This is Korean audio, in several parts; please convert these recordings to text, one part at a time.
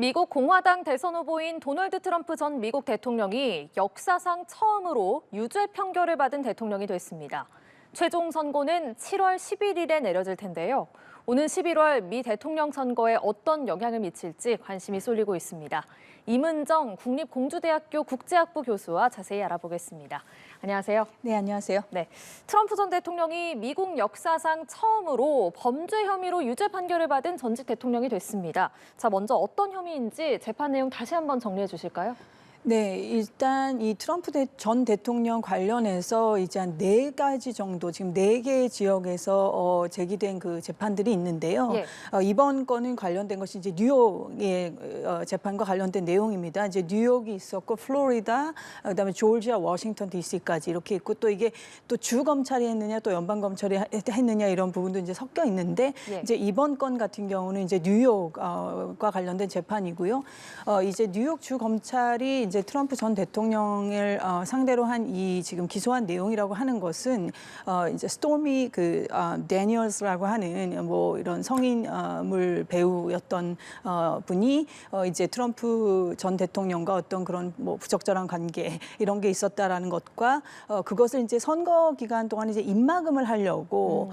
미국 공화당 대선 후보인 도널드 트럼프 전 미국 대통령이 역사상 처음으로 유죄 판결을 받은 대통령이 됐습니다. 최종 선고는 7월 11일에 내려질 텐데요. 오는 11월 미 대통령 선거에 어떤 영향을 미칠지 관심이 쏠리고 있습니다. 임은정 국립공주대학교 국제학부 교수와 자세히 알아보겠습니다. 안녕하세요. 네, 안녕하세요. 네, 트럼프 전 대통령이 미국 역사상 처음으로 범죄 혐의로 유죄 판결을 받은 전직 대통령이 됐습니다. 자, 먼저 어떤 혐의인지 재판 내용 다시 한번 정리해 주실까요? 네, 일단 이 트럼프 전 대통령 관련해서 이제 한 4가지 정도, 지금 4개의 지역에서 제기된 그 재판들이 있는데요. 예. 이번 건은 관련된 것이 이제 뉴욕의 재판과 관련된 내용입니다. 이제 뉴욕이 있었고, 플로리다, 그다음에 조지아, 워싱턴 D.C.까지 이렇게 있고, 또 이게 또 주 검찰이 했느냐, 또 연방 검찰이 했느냐 이런 부분도 이제 섞여 있는데, 예. 이제 이번 건 같은 경우는 이제 뉴욕과 관련된 재판이고요. 이제 뉴욕 주 검찰이 이제 트럼프 전 대통령을 상대로 한 이 지금 기소한 내용이라고 하는 것은 이제 스토미 데니얼스라고 하는 뭐 이런 성인물 배우였던 분이 이제 트럼프 전 대통령과 어떤 그런 뭐 부적절한 관계 이런 게 있었다라는 것과 그것을 이제 선거 기간 동안 이제 입막음을 하려고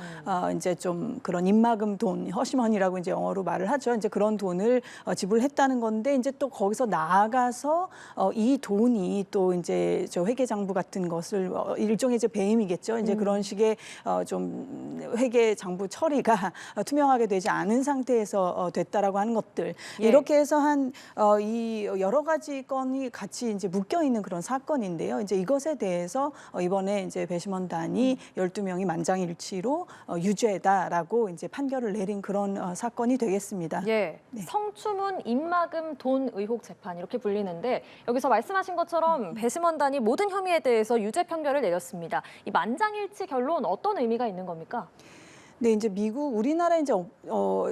이제 좀 그런 입막음 돈, 허시머니라고 이제 영어로 말을 하죠. 이제 그런 돈을 지불했다는 건데 이제 또 거기서 나아가서 이 돈이 또 이제 저 회계장부 같은 것을 일종의 이제 배임이겠죠. 이제 그런 식의 좀 회계장부 처리가 투명하게 되지 않은 상태에서 됐다라고 하는 것들. 예. 이렇게 해서 이 여러 가지 건이 같이 이제 묶여 있는 그런 사건인데요. 이제 이것에 대해서 이번에 이제 배심원단이 12명이 만장일치로 유죄다라고 이제 판결을 내린 그런 사건이 되겠습니다. 예, 네. 성추문, 입막음, 돈 의혹 재판 이렇게 불리는데 여기서 말씀하신 것처럼 배심원단이 모든 혐의에 대해서 유죄 판결을 내렸습니다. 이 만장일치 결론 어떤 의미가 있는 겁니까? 네, 이제 우리나라 이제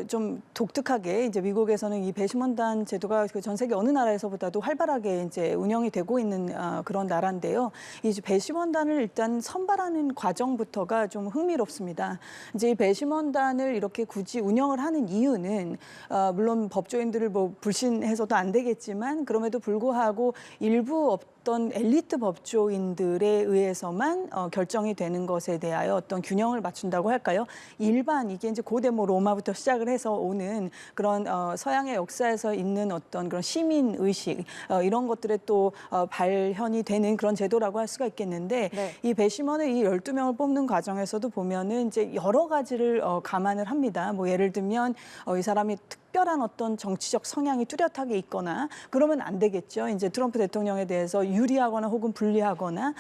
좀 독특하게 이제 미국에서는 이 배심원단 제도가 그 전 세계 어느 나라에서보다도 활발하게 이제 운영이 되고 있는 그런 나라인데요. 이 배심원단을 일단 선발하는 과정부터가 좀 흥미롭습니다. 이제 이 배심원단을 이렇게 굳이 운영을 하는 이유는 물론 법조인들을 뭐 불신해서도 안 되겠지만 그럼에도 불구하고 일부 어떤 엘리트 법조인들에 의해서만 결정이 되는 것에 대하여 어떤 균형을 맞춘다고 할까요? 일반 이게 이제 고대 뭐 로마부터 시작을 해서 오는 그런 서양의 역사에서 있는 어떤 그런 시민 의식 이런 것들에 또 발현이 되는 그런 제도라고 할 수가 있겠는데 네. 이 배심원을 이 12명을 뽑는 과정에서도 보면은 이제 여러 가지를 감안을 합니다. 뭐 예를 들면 이 사람이 특별한 어떤 정치적 성향이 뚜렷하게 있거나 그러면 안 되겠죠. 이제 트럼프 대통령에 대해서 유리하거나 혹은 불리하거나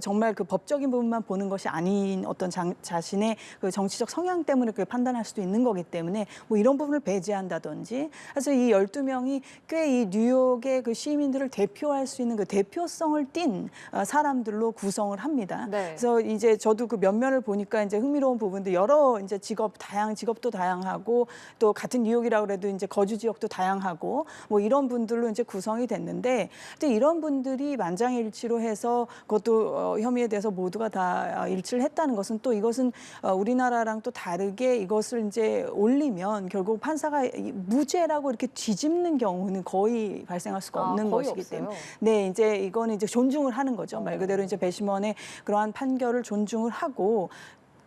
정말 그 법적인 부분만 보는 것이 아닌 어떤 자신의 그 정치적 성향 때문에 그렇게 판단할 수도 있는 거기 때문에 뭐 이런 부분을 배제한다든지 그래서 이 12명이 꽤 이 뉴욕의 그 시민들을 대표할 수 있는 그 대표성을 띤 사람들로 구성을 합니다. 네. 그래서 이제 저도 그 면면을 보니까 이제 흥미로운 부분도 여러 이제 직업도 다양하고 또 같은 뉴욕이라고 그래도 이제 거주 지역도 다양하고 뭐 이런 분들로 이제 구성이 됐는데 근데 이런 분들이 만장일치로 해서 그것도 혐의에 대해서 모두가 다 일치를 했다는 것은 또 이것은 우리나라랑 또 다르게 이것을 이제 올리면 결국 판사가 무죄라고 이렇게 뒤집는 경우는 거의 발생할 수가 없는 거의 것이기 없어요. 때문에 네, 이제 이거는 이제 존중을 하는 거죠. 말 그대로 이제 배심원의 그러한 판결을 존중을 하고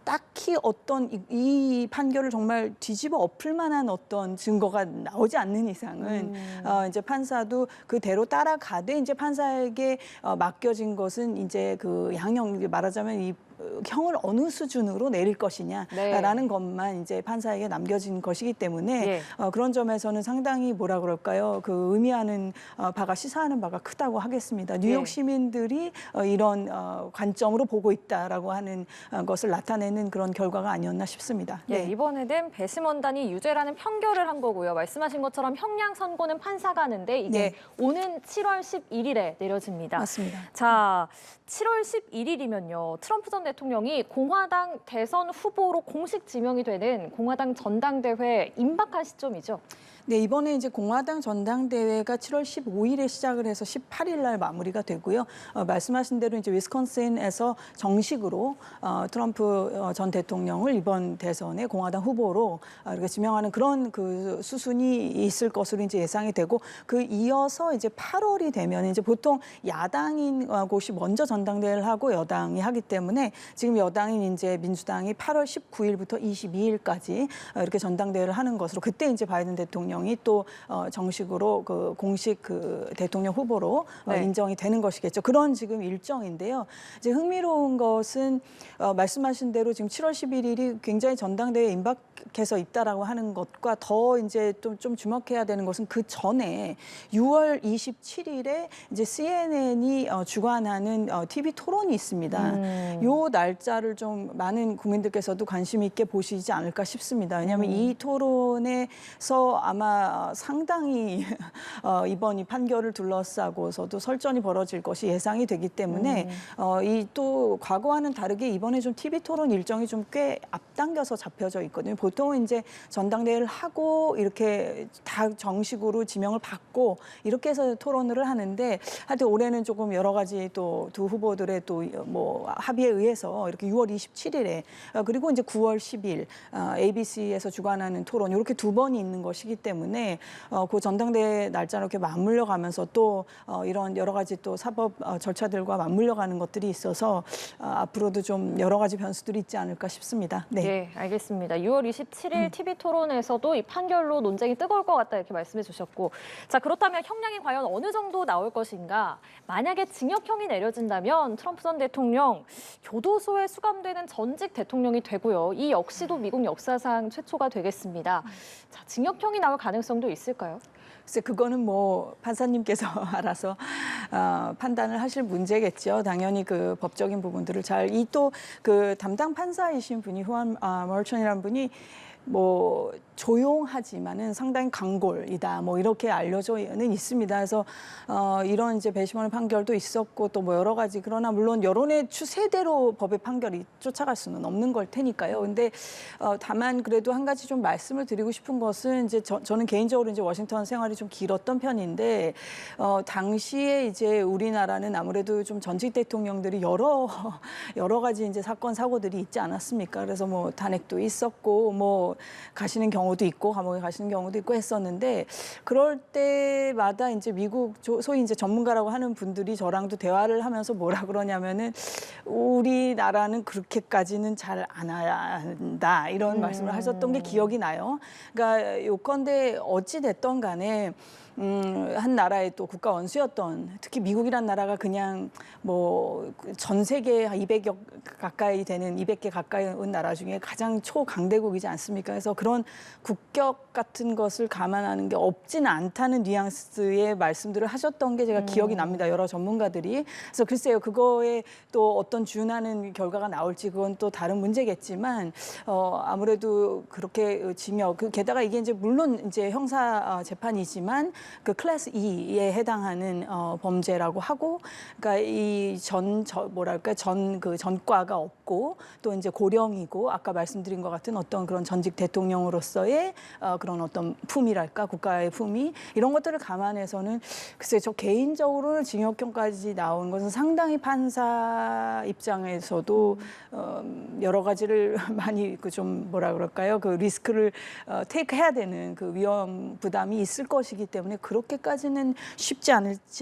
딱히 어떤 이 판결을 정말 뒤집어 엎을 만한 어떤 증거가 나오지 않는 이상은 이제 판사도 그대로 따라가되 이제 판사에게 맡겨진 것은 이제 그 양형 말하자면 이 형을 어느 수준으로 내릴 것이냐라는 네. 것만 이제 판사에게 남겨진 것이기 때문에 예. 그런 점에서는 상당히 뭐라 그럴까요? 그 의미하는 바가 시사하는 바가 크다고 하겠습니다. 뉴욕 예. 시민들이 이런 관점으로 보고 있다라고 하는 것을 나타내는 그런 결과가 아니었나 싶습니다. 예, 네. 이번에는 배심원단이 유죄라는 판결을 한 거고요. 말씀하신 것처럼 형량 선고는 판사가 하는데 이게 네. 오는 7월 11일에 내려집니다. 맞습니다. 자, 7월 11일이면요. 트럼프 전 대통령이 공화당 대선 후보로 공식 지명이 되는 공화당 전당대회 임박한 시점이죠. 네, 이번에 이제 공화당 전당대회가 7월 15일에 시작을 해서 18일 날 마무리가 되고요. 말씀하신 대로 이제 위스콘신에서 정식으로 트럼프 전 대통령을 이번 대선의 공화당 후보로 이렇게 지명하는 그런 그 수순이 있을 것으로 이제 예상이 되고, 그 이어서 이제 8월이 되면 이제 보통 야당인 곳이 먼저 전당대회를 하고 여당이 하기 때문에 지금 여당인 이제 민주당이 8월 19일부터 22일까지 이렇게 전당대회를 하는 것으로, 그때 이제 바이든 대통령이 또 정식으로 그 공식 그 대통령 후보로 네. 인정이 되는 것이겠죠. 그런 지금 일정인데요. 이제 흥미로운 것은 말씀하신 대로 지금 7월 11일이 굉장히 전당대회에 임박해서 있다라고 하는 것과 더 이제 좀 주목해야 되는 것은 그 전에 6월 27일에 이제 CNN이 주관하는 TV 토론이 있습니다. 요 날짜를 좀 많은 국민들께서도 관심 있게 보시지 않을까 싶습니다. 왜냐하면 이 토론에서 아마 상당히 이번 이 판결을 둘러싸고서도 설전이 벌어질 것이 예상이 되기 때문에 이 또 과거와는 다르게 이번에 좀 TV 토론 일정이 좀 꽤 앞당겨서 잡혀져 있거든요. 보통은 이제 전당대회를 하고 이렇게 다 정식으로 지명을 받고 이렇게 해서 토론을 하는데, 하여튼 올해는 조금 여러 가지 또 두 후보들의 또 뭐 합의에 의해서 이렇게 6월 27일에 그리고 이제 9월 10일 ABC에서 주관하는 토론, 이렇게 두 번이 있는 것이기 때문에 그 전당대회 날짜를 이렇게 맞물려 가면서 또 이런 여러 가지 또 사법 절차들과 맞물려 가는 것들이 있어서 앞으로도 좀 여러 가지 변수들이 있지 않을까 싶습니다. 네. 네, 알겠습니다. 6월 27일 TV 토론에서도 이 판결로 논쟁이 뜨거울 것 같다 이렇게 말씀해 주셨고, 자, 그렇다면 형량이 과연 어느 정도 나올 것인가? 만약에 징역형이 내려진다면 트럼프 전 대통령 교도소에 수감되는 전직 대통령이 되고요. 이 역시도 미국 역사상 최초가 되겠습니다. 자, 징역형이 나올 가능성도 있을까요? 글쎄, 그거는 뭐 판사님께서 알아서 판단을 하실 문제겠죠. 당연히 그 법적인 부분들을 잘, 이 또 그 담당 판사이신 분이 후안 멀천이라는 분이 뭐 조용하지만은 상당히 강골이다, 뭐 이렇게 알려져는 있습니다. 그래서 이런 이제 배심원 판결도 있었고 또 뭐 여러 가지, 그러나 물론 여론의 추세대로 법의 판결이 쫓아갈 수는 없는 걸 테니까요. 근데 다만 그래도 한 가지 좀 말씀을 드리고 싶은 것은, 이제 저는 개인적으로 이제 워싱턴 생활이 좀 길었던 편인데 당시에 이제 우리나라는 아무래도 좀 전직 대통령들이 여러 가지 이제 사건 사고들이 있지 않았습니까? 그래서 뭐 탄핵도 있었고 뭐 가시는 경우도 있고 감옥에 가시는 경우도 있고 했었는데, 그럴 때마다 이제 미국 소위 이제 전문가라고 하는 분들이 저랑도 대화를 하면서 뭐라 그러냐면은 우리나라는 그렇게까지는 잘 안 한다, 이런 말씀을 하셨던 게 기억이 나요. 그러니까 요컨대 어찌 됐던 간에 한 나라의 또 국가 원수였던, 특히 미국이란 나라가 그냥 뭐 전 세계 200여 가까이 되는 200개 가까이 온 나라 중에 가장 초강대국이지 않습니까? 그래서 그런 국격 같은 것을 감안하는 게 없지는 않다는 뉘앙스의 말씀들을 하셨던 게 제가 기억이 납니다. 여러 전문가들이. 그래서 글쎄요, 그거에 또 어떤 준하는 결과가 나올지 그건 또 다른 문제겠지만 아무래도 그렇게 징역, 게다가 이게 이제 물론 이제 형사 재판이지만 그 클래스 E에 해당하는 범죄라고 하고, 그러니까 이 그 전과가 없고 또 이제 고령이고, 아까 말씀드린 것 같은 어떤 그런 전직 대통령으로서의 그런 어떤 품이랄까, 국가의 품위, 이런 것들을 감안해서는 글쎄 저 개인적으로는 징역형까지 나온 것은 상당히 판사 입장에서도 여러 가지를 많이 그 좀 뭐라 그럴까요, 그 리스크를 테이크 해야 되는 그 위험 부담이 있을 것이기 때문에 그렇게까지는 쉽지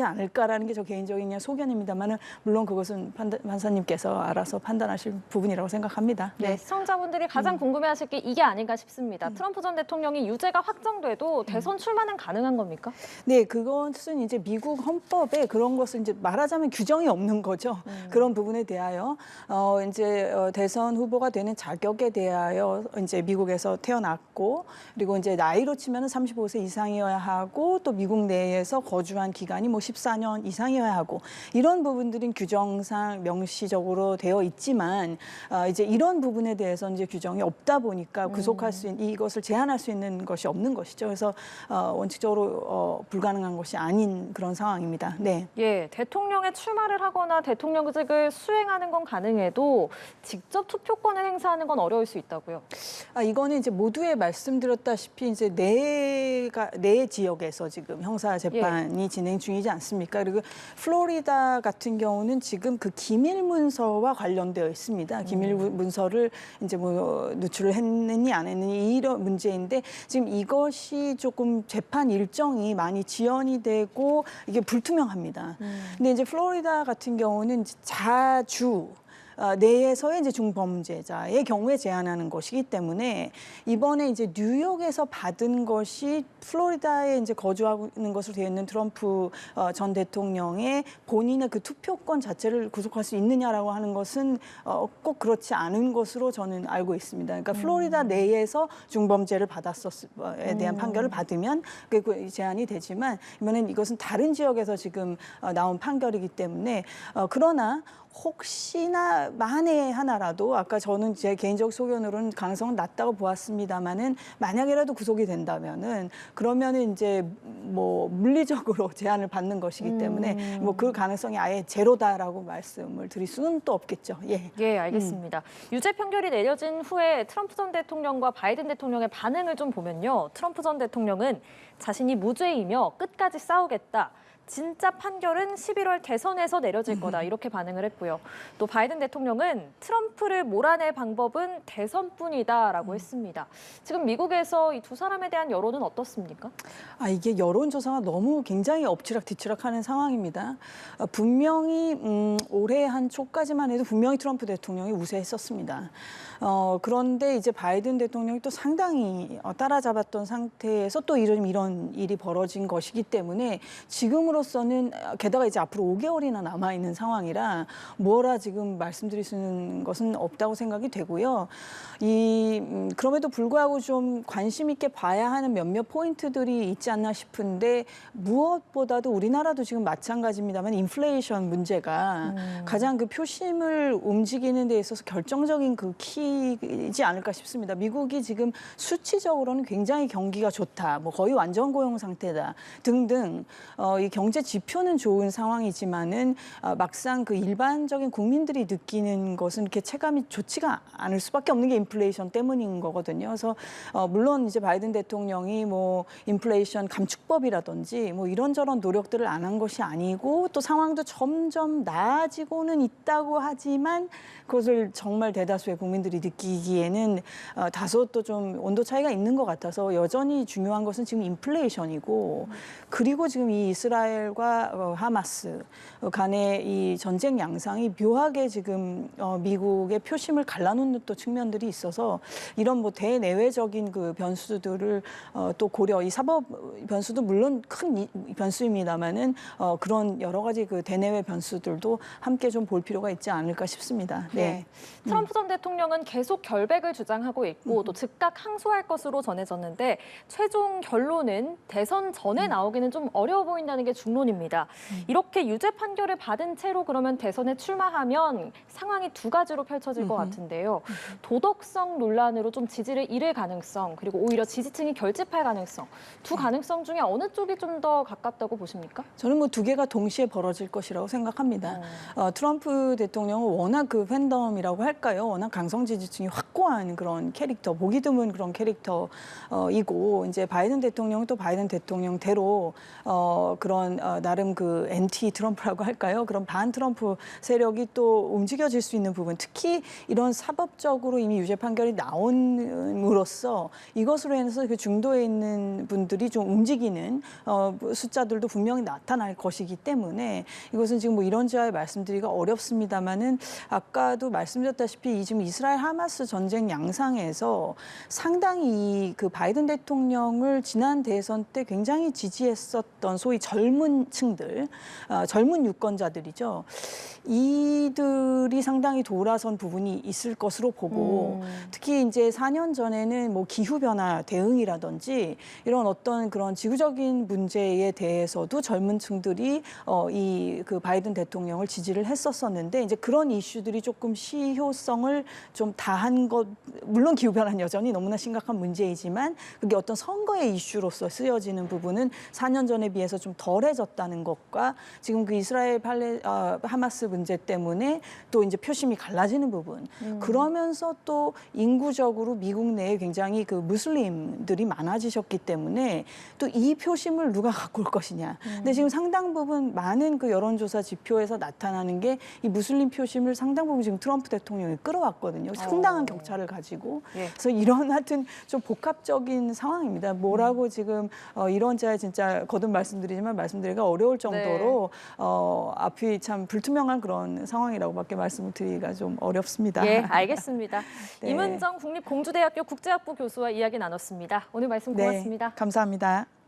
않을까라는 게 저 개인적인 그냥 소견입니다만은, 물론 그것은 판사님께서 알아서 판단하실 부분이라고 생각합니다. 네, 시청자분들이 가장 궁금해하실 게 이게 아닌가 싶습니다. 트럼프 전 대통령이 유죄가 확정돼도 대선 출마는 가능한 겁니까? 네, 그것은 이제 미국 헌법에 그런 것을 이제 말하자면 규정이 없는 거죠. 그런 부분에 대하여 이제 대선 후보가 되는 자격에 대하여 이제 미국에서 태어났고, 그리고 이제 나이로 치면은 35세 이상이어야 하고, 또 미국 내에서 거주한 기간이 뭐 14년 이상이어야 하고, 이런 부분들은 규정상 명시적으로 되어 있지만 이제 이런 부분에 대해서 이제 규정이 없다 보니까 구속할 수 있는 이것을 제한할 수 있는 것이 없는 것이죠. 그래서 원칙적으로 불가능한 것이 아닌 그런 상황입니다. 네. 예, 대통령의 출마를 하거나 대통령직을 수행하는 건 가능해도 직접 투표권을 행사하는 건 어려울 수 있다고요. 이거는 이제 모두에 말씀드렸다시피 이제 네 지역에서 지금 형사 재판이 진행 중이지 않습니까? 그리고 플로리다 같은 경우는 지금 그 기밀 문서와 관련되어 있습니다. 기밀 문서를 이제 뭐 누출을 했느니 안 했느니 이런 문제인데 지금 이것이 조금 재판 일정이 많이 지연이 되고 이게 불투명합니다. 근데 이제 플로리다 같은 경우는 이제 자주 내에서의 이제 중범죄자의 경우에 제한하는 것이기 때문에 이번에 이제 뉴욕에서 받은 것이 플로리다에 이제 거주하는 것으로 되어 있는 트럼프 전 대통령의 본인의 그 투표권 자체를 구속할 수 있느냐라고 하는 것은 꼭 그렇지 않은 것으로 저는 알고 있습니다. 그러니까 플로리다 내에서 중범죄를 받았었에 대한 판결을 받으면 그 제한이 되지만 이번엔 이것은 다른 지역에서 지금 나온 판결이기 때문에 그러나 혹시나 만에 하나라도 아까 저는 제 개인적 소견으로는 가능성은 낮다고 보았습니다만은 만약에라도 구속이 된다면은 그러면은 이제 뭐 물리적으로 제한을 받는 것이기 때문에 뭐 그 가능성이 아예 제로다라고 말씀을 드릴 수는 또 없겠죠. 예. 예, 알겠습니다. 유죄 판결이 내려진 후에 트럼프 전 대통령과 바이든 대통령의 반응을 좀 보면요. 트럼프 전 대통령은 자신이 무죄이며 끝까지 싸우겠다. 진짜 판결은 11월 대선에서 내려질 거다 이렇게 반응을 했고요. 또 바이든 대통령은 트럼프를 몰아낼 방법은 대선뿐이다라고 했습니다. 지금 미국에서 이 두 사람에 대한 여론은 어떻습니까? 이게 여론조사가 너무 굉장히 엎치락뒤치락하는 상황입니다. 분명히 올해 한 초까지만 해도 분명히 트럼프 대통령이 우세했었습니다. 그런데 이제 바이든 대통령이 또 상당히 따라잡았던 상태에서 또 이런 일이 벌어진 것이기 때문에 지금으로서는 게다가 이제 앞으로 5개월이나 남아 있는 상황이라 뭐라 지금 말씀드릴 수 있는 것은 없다고 생각이 되고요. 그럼에도 불구하고 좀 관심 있게 봐야 하는 몇몇 포인트들이 있지 않나 싶은데 무엇보다도 우리나라도 지금 마찬가지입니다만 인플레이션 문제가 가장 그 표심을 움직이는 데 있어서 결정적인 그 키이지 않을까 싶습니다. 미국이 지금 수치적으로는 굉장히 경기가 좋다, 뭐 거의 완전 고용 상태다 등등 이 경제 지표는 좋은 상황이지만은 막상 그 일반적인 국민들이 느끼는 것은 이렇게 체감이 좋지가 않을 수밖에 없는 게 인플레이션 때문인 거거든요. 그래서 물론 이제 바이든 대통령이 뭐 인플레이션 감축법이라든지 뭐 이런저런 노력들을 안 한 것이 아니고 또 상황도 점점 나아지고는 있다고 하지만 그것을 정말 대다수의 국민들이 느끼기에는 다소 또 좀 온도 차이가 있는 것 같아서 여전히 중요한 것은 지금 인플레이션이고 그리고 지금 이 이스라엘과 하마스 간의 이 전쟁 양상이 묘하게 지금 미국의 표심을 갈라놓는 또 측면들이 있어서 이런 뭐 대내외적인 그 변수들을 또 고려, 이 사법 변수도 물론 큰 변수입니다만은 그런 여러 가지 그 대내외 변수들도 함께 좀 볼 필요가 있지 않을까 싶습니다. 네. 트럼프 전 대통령은 계속 결백을 주장하고 있고 또 즉각 항소할 것으로 전해졌는데 최종 결론은 대선 전에 나오기는 좀 어려워 보인다는 게 중론입니다. 이렇게 유죄 판결을 받은 채로 그러면 대선에 출마하면 상황이 두 가지로 펼쳐질 것 같은데요. 도덕성 논란으로 좀 지지를 잃을 가능성 그리고 오히려 지지층이 결집할 가능성 두 가능성 중에 어느 쪽이 좀 더 가깝다고 보십니까? 저는 뭐 두 개가 동시에 벌어질 것이라고 생각합니다. 트럼프 대통령은 워낙 그 팬덤이라고 할까요? 워낙 강성 지지층이 확고한 그런 캐릭터, 보기 드문 그런 캐릭터이고 이제 바이든 대통령은 또 바이든 대통령대로 그런 나름 그 엔티 트럼프라고 할까요? 그런 반 트럼프 세력이 또 움직여질 수 있는 부분, 특히 이런 사법적으로 이미 유죄 판결이 나옴으로써 이것으로 인해서 그 중도에 있는 분들이 좀 움직이는 숫자들도 분명히 나타날 것이기 때문에 이것은 지금 뭐 이런저런 말씀드리기가 어렵습니다만은 아까도 말씀드렸다시피 이 지금 이스라엘 하마스 전쟁 양상에서 상당히 그 바이든 대통령을 지난 대선 때 굉장히 지지했었던 소위 젊은 젊은 층들, 젊은 유권자들이죠. 이들이 상당히 돌아선 부분이 있을 것으로 보고 특히 이제 4년 전에는 뭐 기후 변화 대응이라든지 이런 어떤 그런 지구적인 문제에 대해서도 젊은 층들이 이 그 바이든 대통령을 지지를 했었었는데 이제 그런 이슈들이 조금 실효성을 좀 다한 것, 물론 기후 변화는 여전히 너무나 심각한 문제이지만 그게 어떤 선거의 이슈로서 쓰여지는 부분은 4년 전에 비해서 좀 덜해졌다는 것과 지금 그 이스라엘 하마스 문제 때문에 또 이제 표심이 갈라지는 부분. 그러면서 또 인구적으로 미국 내에 굉장히 그 무슬림들이 많아지셨기 때문에 또 이 표심을 누가 갖고 올 것이냐. 근데 지금 상당 부분 많은 그 여론조사 지표에서 나타나는 게 이 무슬림 표심을 상당 부분 지금 트럼프 대통령이 끌어왔거든요. 상당한 격차를 가지고. 예. 그래서 이런 하여튼 좀 복합적인 상황입니다. 뭐라고 지금 이런 자 진짜 거듭 말씀드리기가 어려울 정도로 앞이 참 불투명한 그런 상황이라고밖에 말씀을 드리기가 좀 어렵습니다. 예, 알겠습니다. 네. 임은정 국립공주대학교 국제학부 교수와 이야기 나눴습니다. 오늘 말씀 고맙습니다. 네, 감사합니다.